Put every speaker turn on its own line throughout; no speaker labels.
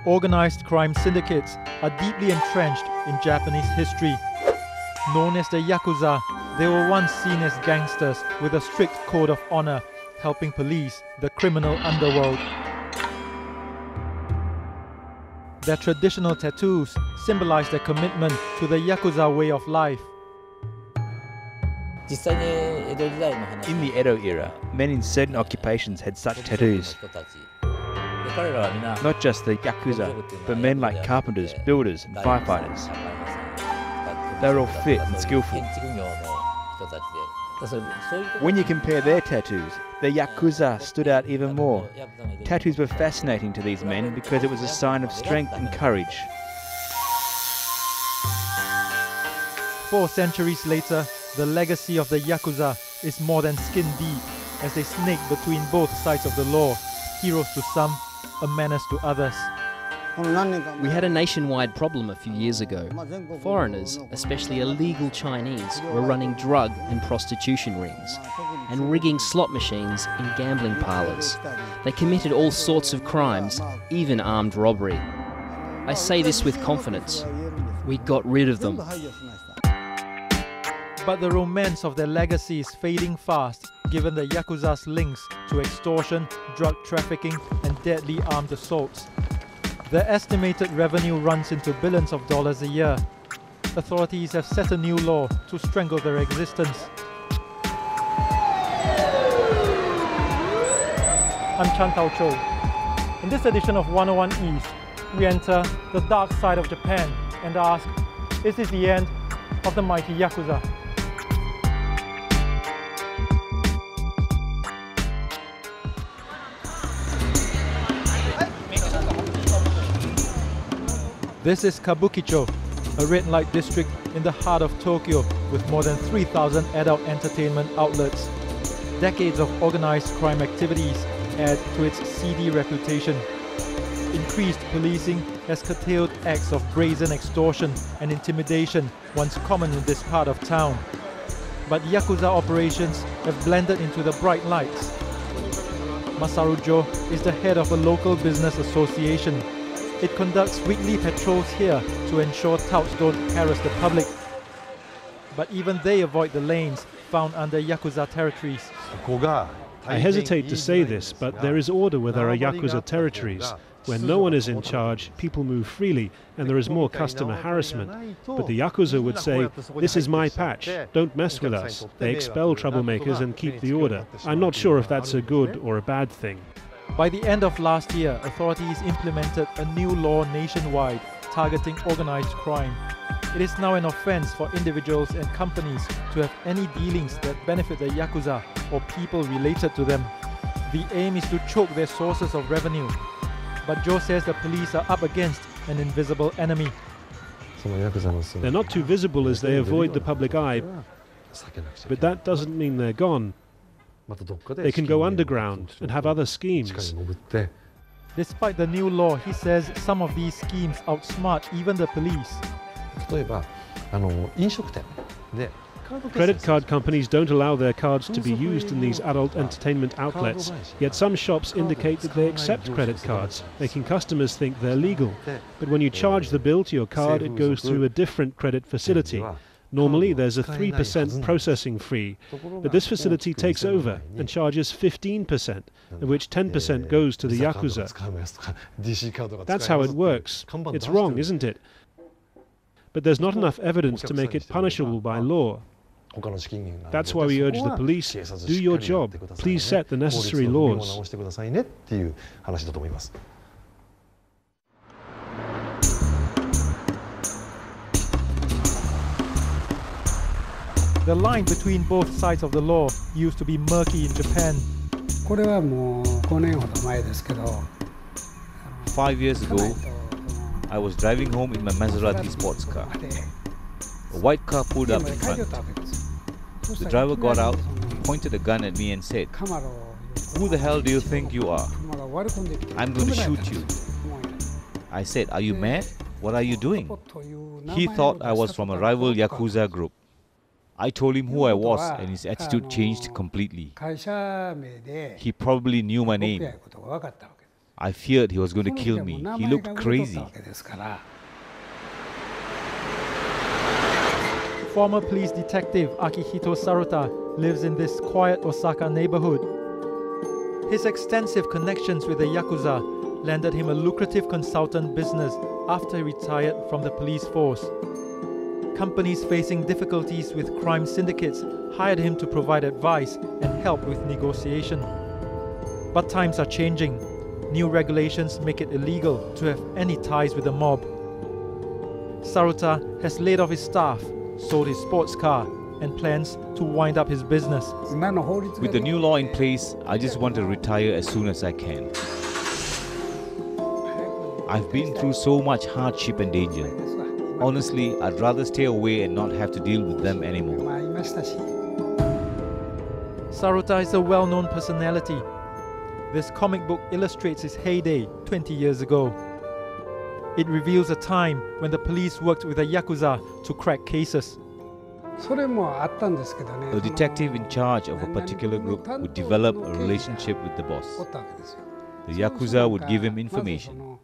Organized crime syndicates are deeply entrenched in Japanese history. Known as the Yakuza, they were once seen as gangsters with a strict code of honor, helping police the criminal underworld. Their traditional tattoos symbolize their commitment to the Yakuza way of life.
In the Edo era, men in certain occupations had such tattoos. Not just the Yakuza, but men like carpenters, builders and firefighters. They were all fit and skillful. When you compare their tattoos, the Yakuza stood out even more. Tattoos were fascinating to these men because it was a sign of strength and courage.
4 centuries later, the legacy of the Yakuza is more than skin deep as they snake between both sides of the law, heroes to some, a menace to others.
We had a nationwide problem a few years ago. Foreigners, especially illegal Chinese, were running drug and prostitution rings and rigging slot machines in gambling parlours. They committed all sorts of crimes, even armed robbery. I say this with confidence. We got rid of them.
But the romance of their legacy is fading fast, given the Yakuza's links to extortion, drug trafficking and deadly armed assaults. Their estimated revenue runs into billions of dollars a year. Authorities have set a new law to strangle their existence. I'm Chan Tao Cho. In this edition of 101 East, we enter the dark side of Japan and ask, is this the end of the mighty Yakuza? This is Kabukicho, a red light district in the heart of Tokyo with more than 3,000 adult entertainment outlets. Decades of organized crime activities add to its seedy reputation. Increased policing has curtailed acts of brazen extortion and intimidation once common in this part of town. But Yakuza operations have blended into the bright lights. Masaru Jo is the head of a local business association. It conducts weekly patrols here to ensure touts don't harass the public. But even they avoid the lanes found under Yakuza territories.
I hesitate to say this, but there is order where there are Yakuza territories. When no one is in charge, people move freely and there is more customer harassment. But the Yakuza would say, "This is my patch, don't mess with us." They expel troublemakers and keep the order. I'm not sure if that's a good or a bad thing.
By the end of last year, authorities implemented a new law nationwide targeting organized crime. It is now an offense for individuals and companies to have any dealings that benefit the Yakuza or people related to them. The aim is to choke their sources of revenue. But Joe says the police are up against an invisible enemy.
They're not too visible as they avoid the public eye, but that doesn't mean they're gone. They can go underground and have other schemes.
Despite the new law, he says some of these schemes outsmart even the police.
Credit card companies don't allow their cards to be used in these adult entertainment outlets, yet some shops indicate that they accept credit cards, making customers think they're legal. But when you charge the bill to your card, it goes through a different credit facility. Normally there's a 3% processing fee, but this facility takes over and charges 15%, of which 10% goes to the Yakuza. That's how it works. It's wrong, isn't it? But there's not enough evidence to make it punishable by law. That's why we urge the police, do your job, please set the necessary laws.
The line between both sides of the law used to be murky in Japan.
5 years ago, I was driving home in my Maserati sports car. A white car pulled up in front. The driver got out, pointed a gun at me and said, "Who the hell do you think you are? I'm going to shoot you." I said, "Are you mad? What are you doing?" He thought I was from a rival Yakuza group. I told him who I was and his attitude changed completely. He probably knew my name. I feared he was going to kill me. He looked crazy.
Former police detective Akihito Saruta lives in this quiet Osaka neighborhood. His extensive connections with the Yakuza landed him a lucrative consultant business after he retired from the police force. Companies facing difficulties with crime syndicates hired him to provide advice and help with negotiation. But times are changing. New regulations make it illegal to have any ties with the mob. Saruta has laid off his staff, sold his sports car, and plans to wind up his business.
With the new law in place, I just want to retire as soon as I can. I've been through so much hardship and danger. Honestly, I'd rather stay away and not have to deal with them anymore.
Saruta is a well-known personality. This comic book illustrates his heyday 20 years ago. It reveals a time when the police worked with the Yakuza to crack cases.
A detective in charge of a particular group would develop a relationship with the boss. The Yakuza would give him information.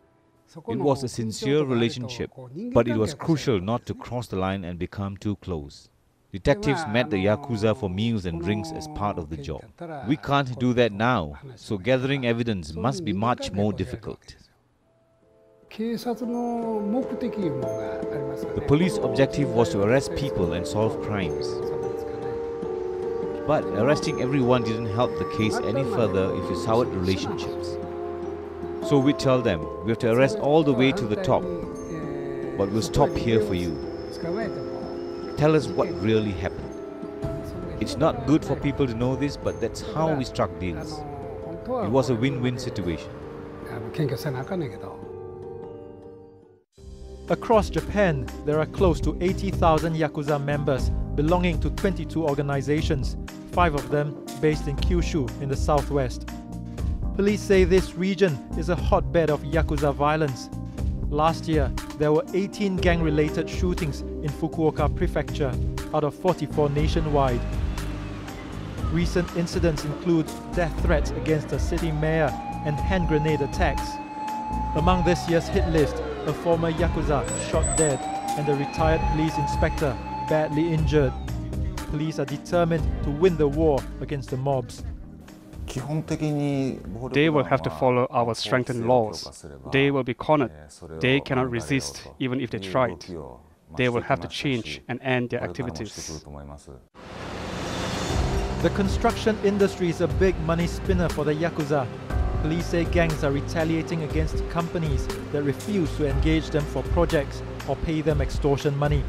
It was a sincere relationship, but it was crucial not to cross the line and become too close. Detectives met the Yakuza for meals and drinks as part of the job. We can't do that now, so gathering evidence must be much more difficult. The police objective was to arrest people and solve crimes. But arresting everyone didn't help the case any further if you soured relationships. So we tell them, we have to arrest all the way to the top, but we'll stop here for you. Tell us what really happened. It's not good for people to know this, but that's how we struck deals. It was a win-win situation.
Across Japan, there are close to 80,000 Yakuza members belonging to 22 organizations, 5 of them based in Kyushu in the southwest. Police say this region is a hotbed of Yakuza violence. Last year, there were 18 gang-related shootings in Fukuoka Prefecture out of 44 nationwide. Recent incidents include death threats against the city mayor and hand grenade attacks. Among this year's hit list, a former Yakuza shot dead and a retired police inspector badly injured. Police are determined to win the war against the mobs.
They will have to follow our strengthened laws. They will be cornered. They cannot resist, even if they tried. They will have to change and end their activities.
The construction industry is a big money spinner for the Yakuza. Police say gangs are retaliating against companies that refuse to engage them for projects or pay them extortion money.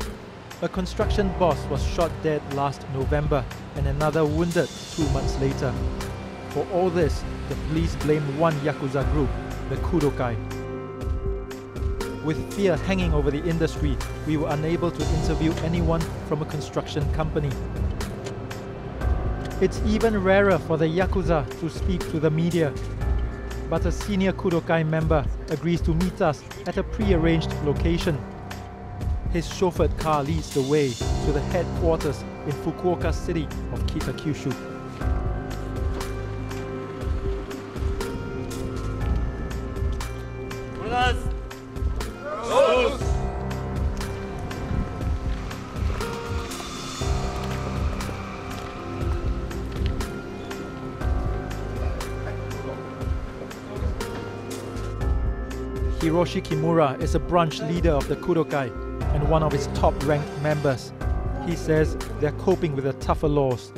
A construction boss was shot dead last November and another wounded 2 months later. For all this, the police blame one Yakuza group, the Kudokai. With fear hanging over the industry, we were unable to interview anyone from a construction company. It's even rarer for the Yakuza to speak to the media. But a senior Kudokai member agrees to meet us at a pre-arranged location. His chauffeured car leads the way to the headquarters in Fukuoka city of Kitakyushu. Hiroshi Kimura is a branch leader of the Kudokai and one of its top-ranked members. He says they're coping with the tougher laws.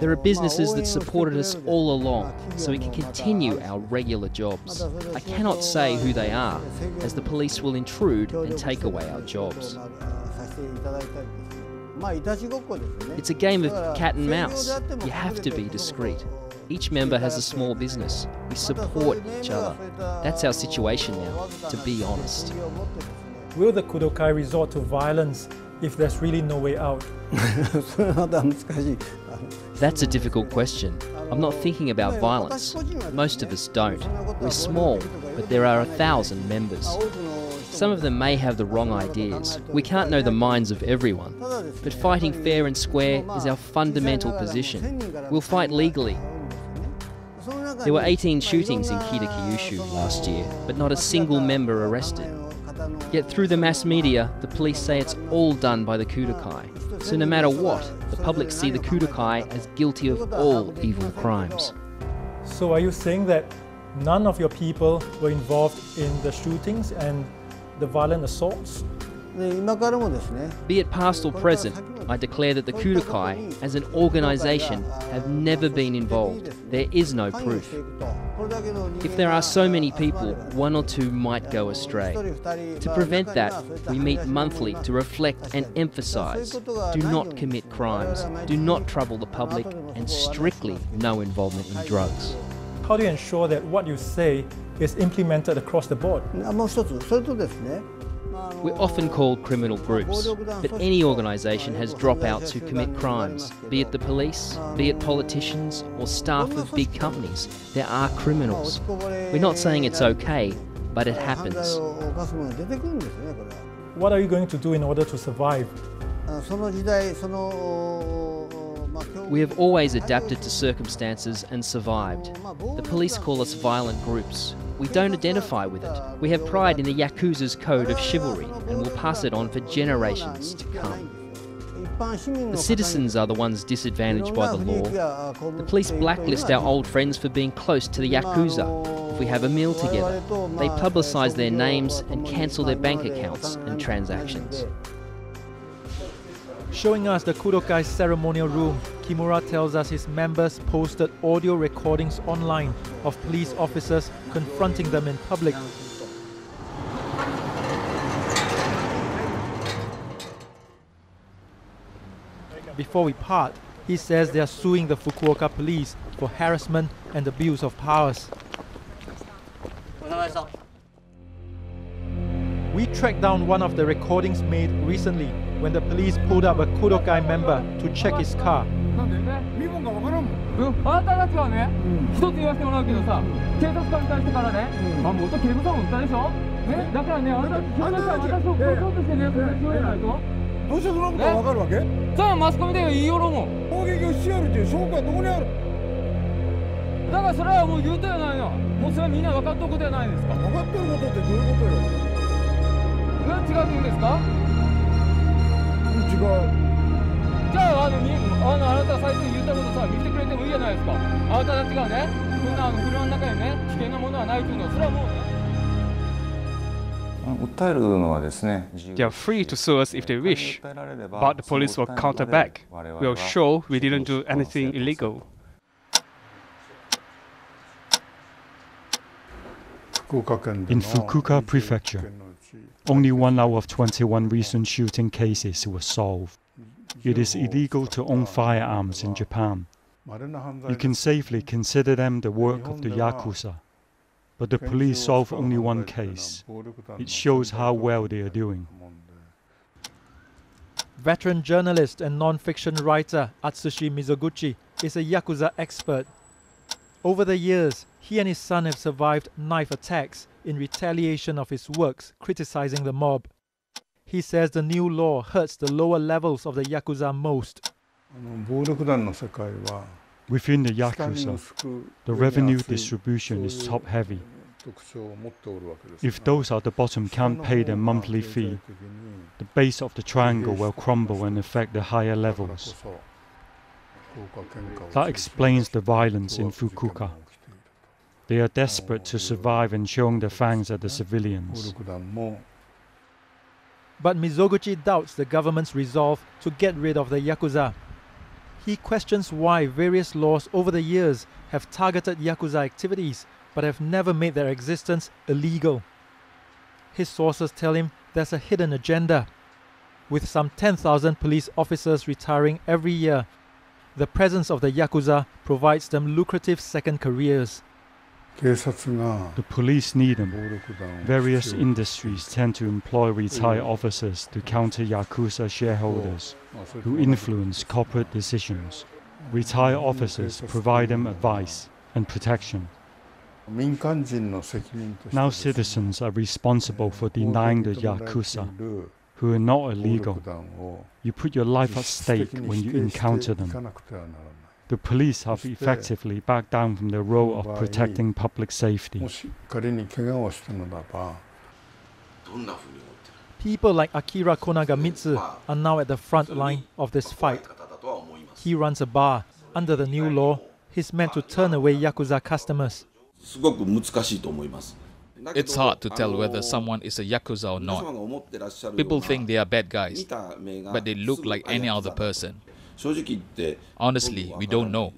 There are businesses that supported us all along, so we can continue our regular jobs. I cannot say who they are, as the police will intrude and take away our jobs. It's a game of cat and mouse. You have to be discreet. Each member has a small business. We support each other. That's our situation now, to be honest.
Will the Kudokai resort to violence if there's really no way out?
That's a difficult question. I'm not thinking about violence. Most of us don't. We're small, but there are 1,000 members. Some of them may have the wrong ideas. We can't know the minds of everyone. But fighting fair and square is our fundamental position. We'll fight legally. There were 18 shootings in Kitakyushu last year, but not a single member arrested. Yet through the mass media, the police say it's all done by the Kudokai. So no matter what, the public see the Kudokai as guilty of all evil crimes.
So are you saying that none of your people were involved in the shootings and the violent assaults?
Be it past or present, I declare that the Kudokai, as an organisation, have never been involved. There is no proof. If there are so many people, one or two might go astray. To prevent that, we meet monthly to reflect and emphasise: do not commit crimes, do not trouble the public, and strictly no involvement in drugs.
How do you ensure that what you say is implemented across the board?
We're often called criminal groups, but any organisation has dropouts who commit crimes, be it the police, be it politicians, or staff of big companies. There are criminals. We're not saying it's okay, but it happens.
What are you going to do in order to survive?
We have always adapted to circumstances and survived. The police call us violent groups. We don't identify with it. We have pride in the Yakuza's code of chivalry and will pass it on for generations to come. The citizens are the ones disadvantaged by the law. The police blacklist our old friends for being close to the Yakuza. If we have a meal together, they publicise their names and cancel their bank accounts and transactions.
Showing us the Kudokai ceremonial room, Kimura tells us his members posted audio recordings online of police officers confronting them in public. Before we part, he says they are suing the Fukuoka police for harassment and abuse of powers. We tracked down one of the recordings made recently when the police pulled up a Kudokai member to check his car.
They are free to sue us if they wish, but the police will counter back. We'll show we didn't do anything illegal.
In Fukuoka Prefecture, only 1 out of 21 recent shooting cases were solved. It is illegal to own firearms in Japan. You can safely consider them the work of the Yakuza. But the police solve only one case. It shows how well they are doing.
Veteran journalist and non-fiction writer Atsushi Mizoguchi is a Yakuza expert. Over the years, he and his son have survived knife attacks in retaliation of his works criticizing the mob. He says the new law hurts the lower levels of the Yakuza most.
Within the Yakuza, the revenue distribution is top-heavy. If those at the bottom can't pay their monthly fee, the base of the triangle will crumble and affect the higher levels. That explains the violence in Fukuoka. They are desperate to survive and showing their fangs at the civilians.
But Mizoguchi doubts the government's resolve to get rid of the Yakuza. He questions why various laws over the years have targeted Yakuza activities but have never made their existence illegal. His sources tell him there's a hidden agenda. With some 10,000 police officers retiring every year, the presence of the Yakuza provides them lucrative second careers.
The police need them. Various industries tend to employ retired officers to counter Yakuza shareholders who influence corporate decisions. Retired officers provide them advice and protection. Now citizens are responsible for denying the Yakuza, who are not illegal. You put your life at stake when you encounter them. The police have effectively backed down from their role of protecting public safety.
People like Akira Konagamitsu are now at the front line of this fight. He runs a bar. Under the new law, he's meant to turn away Yakuza customers.
It's hard to tell whether someone is a Yakuza or not. People think they are bad guys, but they look like any other person. Honestly, we don't know.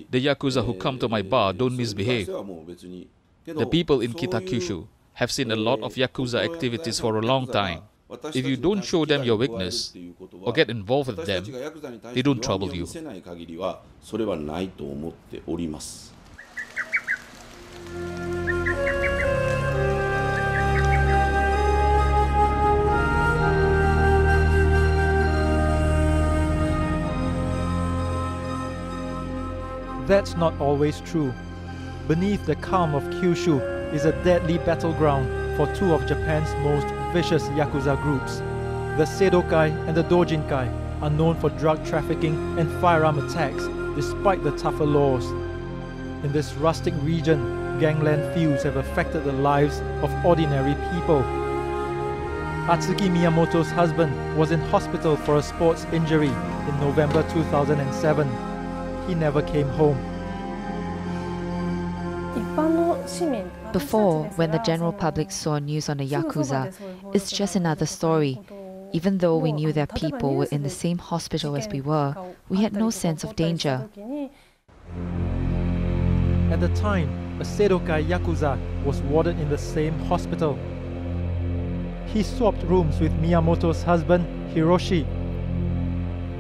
The Yakuza who come to my bar don't misbehave. The people in Kitakyushu have seen a lot of Yakuza activities for a long time. If you don't show them your weakness or get involved with them, they don't trouble you.
That's not always true. Beneath the calm of Kyushu is a deadly battleground for two of Japan's most vicious Yakuza groups. The Seidokai and the Dojinkai are known for drug trafficking and firearm attacks despite the tougher laws. In this rustic region, gangland feuds have affected the lives of ordinary people. Atsuki Miyamoto's husband was in hospital for a sports injury in November 2007. He never came home.
Before, when the general public saw news on the Yakuza, it's just another story. Even though we knew that people were in the same hospital as we were, we had no sense of danger.
At the time, a Seidokai Yakuza was warded in the same hospital. He swapped rooms with Miyamoto's husband, Hiroshi.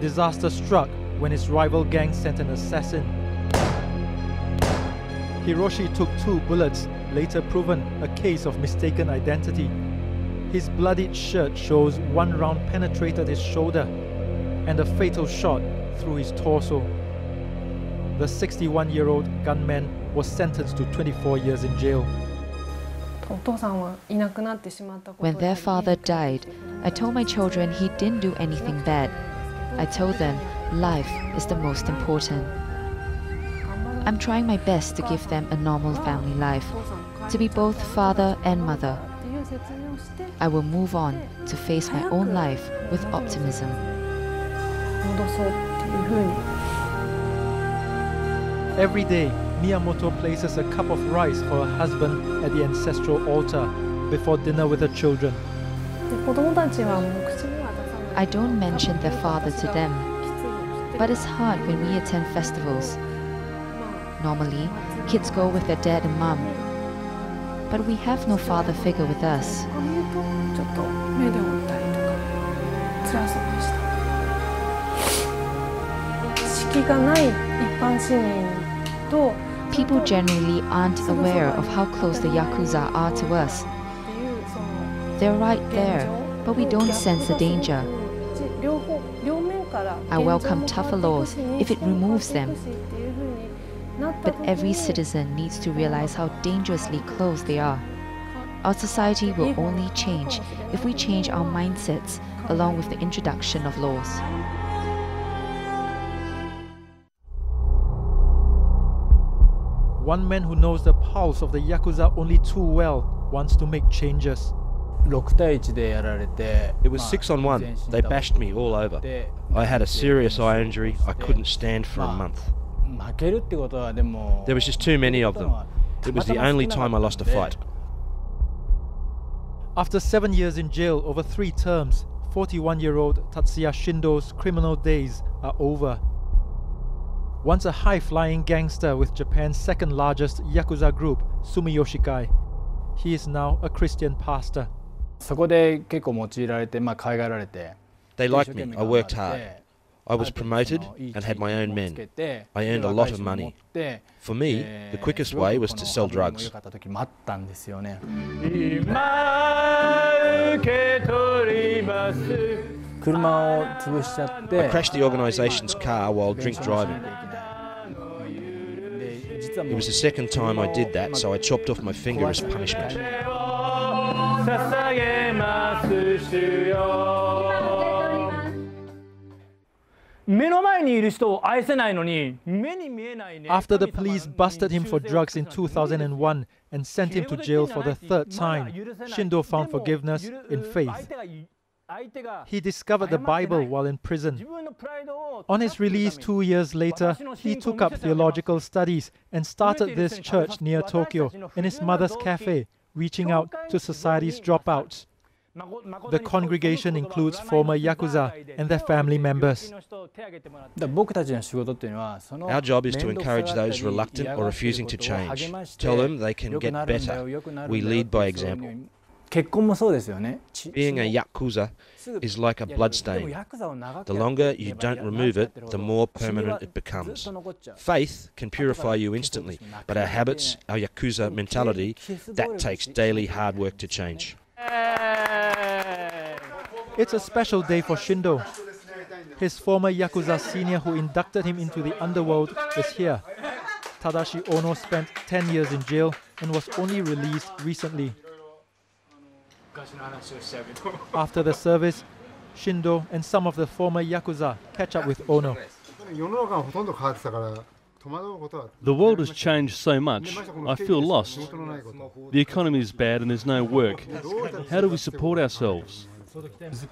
Disaster struck when his rival gang sent an assassin. Hiroshi took 2 bullets, later proven a case of mistaken identity. His bloodied shirt shows 1 round penetrated his shoulder and a fatal shot through his torso. The 61-year-old gunman was sentenced to 24 years in jail.
When their father died, I told my children he didn't do anything bad. I told them life is the most important. I'm trying my best to give them a normal family life, to be both father and mother. I will move on to face my own life with optimism.
Every day, Miyamoto places a cup of rice for her husband at the ancestral altar before dinner with her children.
I don't mention their father to them, but it's hard when we attend festivals. Normally, kids go with their dad and mom, but we have no father figure with us. People generally aren't aware of how close the Yakuza are to us. They're right there, but we don't sense the danger. I welcome tougher laws if it removes them. But every citizen needs to realize how dangerously close they are. Our society will only change if we change our mindsets along with the introduction of laws.
One man who knows the pulse of the Yakuza only too well wants to make changes.
It was 6-on-1. They bashed me all over. I had a serious eye injury. I couldn't stand for a month. There was just too many of them. It was the only time I lost a fight.
After 7 years in jail over 3 terms, 41-year-old Tatsuya Shindo's criminal days are over. Once a high-flying gangster with Japan's second-largest Yakuza group, Sumiyoshikai, he is now a Christian pastor.
They liked me. I worked hard. I was promoted and had my own men. I earned a lot of money. For me, the quickest way was to sell drugs. I crashed the organisation's car while drink driving. It was the second time I did that, so I chopped off my finger as punishment.
After the police busted him for drugs in 2001 and sent him to jail for the third time, Shindo found forgiveness in faith. He discovered the Bible while in prison. On his release 2 years later, he took up theological studies and started this church near Tokyo in his mother's cafe, reaching out to society's dropouts. The congregation includes former Yakuza and their family members.
Our job is to encourage those reluctant or refusing to change. Tell them they can get better. We lead by example. Being a Yakuza is like a bloodstain. The longer you don't remove it, the more permanent it becomes. Faith can purify you instantly, but our habits, our Yakuza mentality, that takes daily hard work to change.
It's a special day for Shindo. His former Yakuza senior who inducted him into the underworld is here. Tadashi Ono spent 10 years in jail and was only released recently. After the service, Shindo and some of the former Yakuza catch up with Ono.
The world has changed so much, I feel lost. The economy is bad and there's no work. How do we support ourselves?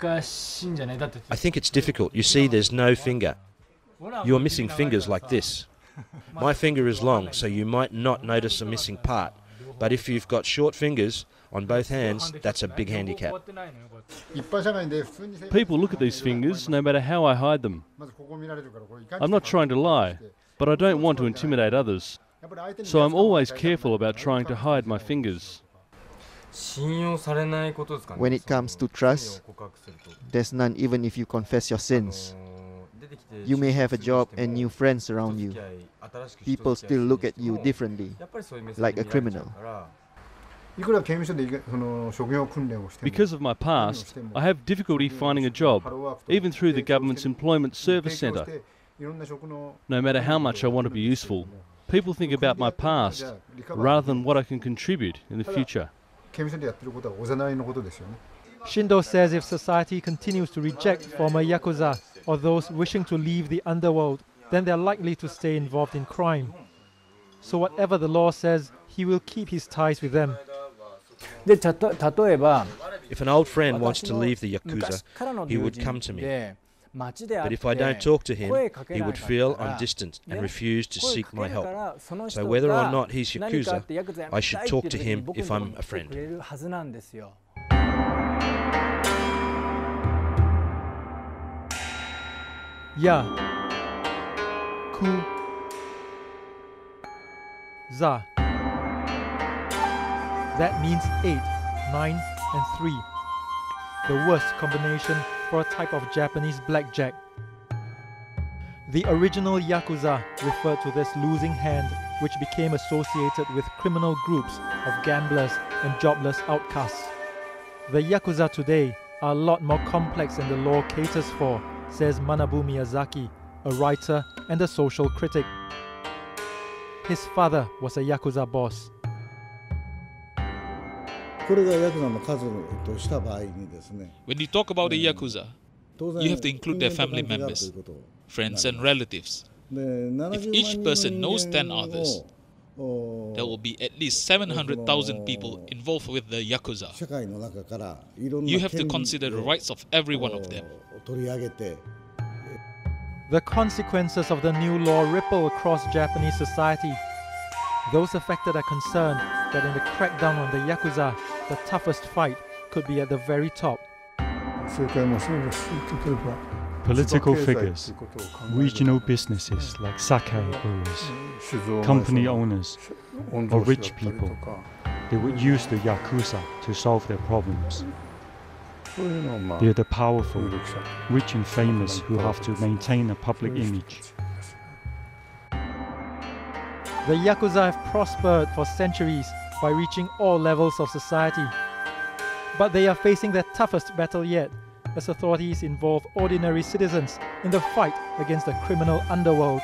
I think it's difficult. You see, there's no finger. You're missing fingers like this. My finger is long, so you might not notice a missing part. But if you've got short fingers on both hands, that's a big handicap.
People look at these fingers no matter how I hide them. I'm not trying to lie, but I don't want to intimidate others. So I'm always careful about trying to hide my fingers.
When it comes to trust, there's none even if you confess your sins. You may have a job and new friends around you. People still look at you differently, like a criminal.
Because of my past, I have difficulty finding a job, even through the government's employment service centre. No matter how much I want to be useful, people think about my past rather than what I can contribute in the future.
Shindo says if society continues to reject former Yakuza or those wishing to leave the underworld, then they're likely to stay involved in crime. So whatever the law says, he will keep his ties with them.
If an old friend wants to leave the Yakuza, he would come to me. But if I don't talk to him, he would feel I'm distant and refuse to seek my help. So whether or not he's Yakuza, I should talk to him if I'm a friend.
Ya. Ku. Za. That means 8, 9 and 3. The worst combination for a type of Japanese blackjack. The original Yakuza referred to this losing hand, which became associated with criminal groups of gamblers and jobless outcasts. The Yakuza today are a lot more complex than the law caters for, says Manabu Miyazaki, a writer and a social critic. His father was a Yakuza boss.
When you talk about the Yakuza, you have to include their family members, friends and relatives. If each person knows 10 others, there will be at least 700,000 people involved with the Yakuza. You have to consider the rights of every one of them.
The consequences of the new law ripple across Japanese society. Those affected are concerned that in the crackdown on the Yakuza, the toughest fight could be at the very top.
Political figures, regional businesses like sake brewers, company owners, or rich people, they would use the Yakuza to solve their problems. They are the powerful, rich and famous who have to maintain a public image.
The Yakuza have prospered for centuries by reaching all levels of society. But they are facing their toughest battle yet, as authorities involve ordinary citizens in the fight against the criminal underworld.